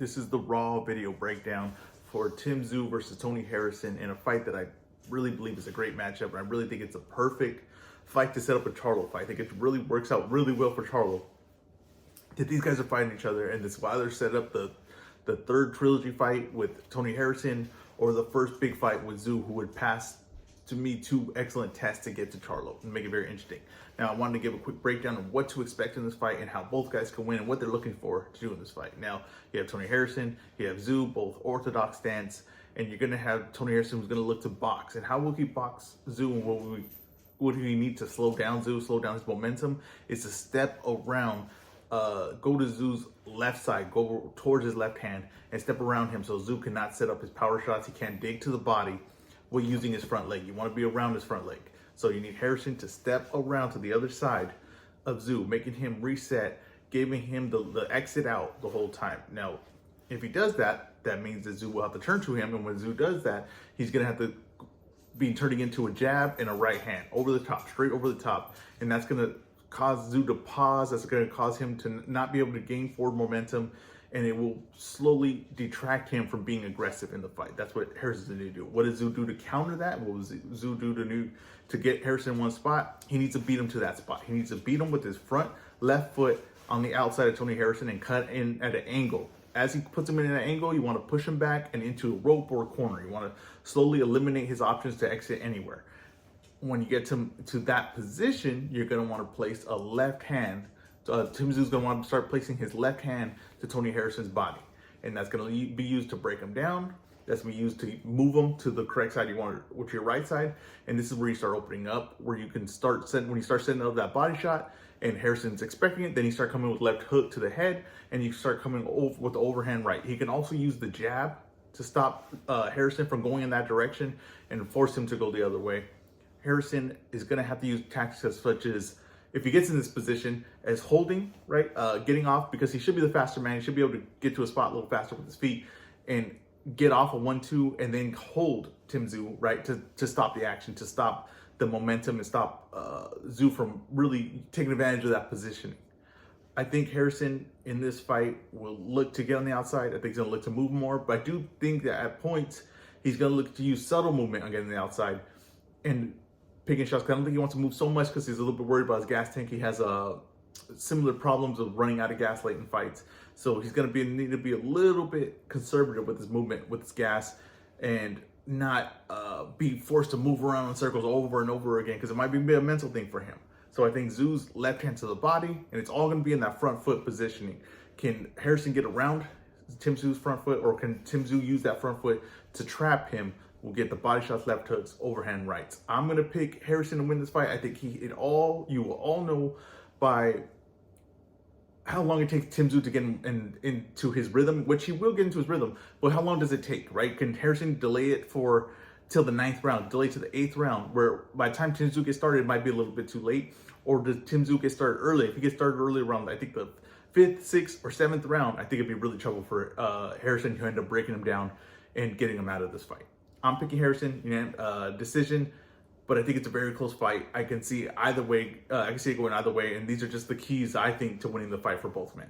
This is the raw video breakdown for Tszyu versus Tony Harrison in a fight that I really believe is a great matchup, and I really think it's a perfect fight to set up a Charlo fight. I think it really works out really well for Charlo that these guys are fighting each other, and this is either set up the third trilogy fight with Tony Harrison or the first big fight with Tszyu, who would pass, to me, two excellent tests to get to Charlo and make it very interesting. Now, I wanted to give a quick breakdown of what to expect in this fight and how both guys can win and what they're looking for to do in this fight. Now, you have Tony Harrison, you have Tszyu, both orthodox stance, and you're going to have Tony Harrison who's going to look to box. And how will he box Tszyu, and what do he need to slow down Tszyu, slow down his momentum, is to step around, go to Tszyu's left side, go towards his left hand, and step around him so Tszyu cannot set up his power shots. He can't dig to the body while using his front leg. You want to be around his front leg. So you need Harrison to step around to the other side of Tszyu, making him reset, giving him the exit out the whole time. Now, if he does that, that means that Tszyu will have to turn to him, and when Tszyu does that, he's going to have to be turning into a jab and a right hand over the top, straight over the top, and that's going to cause Tszyu to pause. That's going to cause him to not be able to gain forward momentum, and it will slowly detract him from being aggressive in the fight. That's what Harrison's going to do. What does Tszyu do to counter that? What does Tszyu do to get Harrison in one spot? He needs to beat him to that spot. He needs to beat him with his front left foot on the outside of Tony Harrison and cut in at an angle. As he puts him in an angle, you want to push him back and into a rope or a corner. You want to slowly eliminate his options to exit anywhere. When you get to that position, you're going to want to place a left hand. Tszyu's going to want to start placing his left hand to Tony Harrison's body. And that's going to be used to break him down. That's going to be used to move him to the correct side you want, which is your right side. And this is where you start opening up, where you can start setting, when you start setting up that body shot and Harrison's expecting it, then you start coming with left hook to the head, and you start coming over with the overhand right. He can also use the jab to stop Harrison from going in that direction and force him to go the other way. Harrison is going to have to use tactics such as, if he gets in this position, as holding, right, getting off, because he should be the faster man. He should be able to get to a spot a little faster with his feet and get off a 1-2 and then hold Tszyu, right, to stop the action, to stop the momentum and stop Tszyu from really taking advantage of that positioning. I think Harrison in this fight will look to get on the outside. I think he's going to look to move more, but I do think that at points he's going to look to use subtle movement on getting on the outside and picking shots. I don't think he wants to move so much because he's a little bit worried about his gas tank. He has similar problems of running out of gas late in fights. So he's going to need to be a little bit conservative with his movement, with his gas, and not be forced to move around in circles over and over again, because it might be a mental thing for him. So I think Tszyu's left hand to the body, and it's all going to be in that front foot positioning. Can Harrison get around Tszyu's front foot, or can Tszyu use that front foot to trap him? We'll get the body shots, left hooks, overhand rights. I'm going to pick Harrison to win this fight. I think you will all know by how long it takes Tszyu to get into his rhythm, which he will get into his rhythm, but how long does it take, right? Can Harrison delay it till the 9th round, delay to the 8th round, where by the time Tszyu gets started, it might be a little bit too late? Or does Tszyu get started early? If he gets started early around, I think the 5th, 6th, or 7th round, I think it'd be really trouble for Harrison to end up breaking him down and getting him out of this fight. I'm picking Harrison, decision, but I think it's a very close fight. I can see either way. I can see it going either way, and these are just the keys, I think, to winning the fight for both men.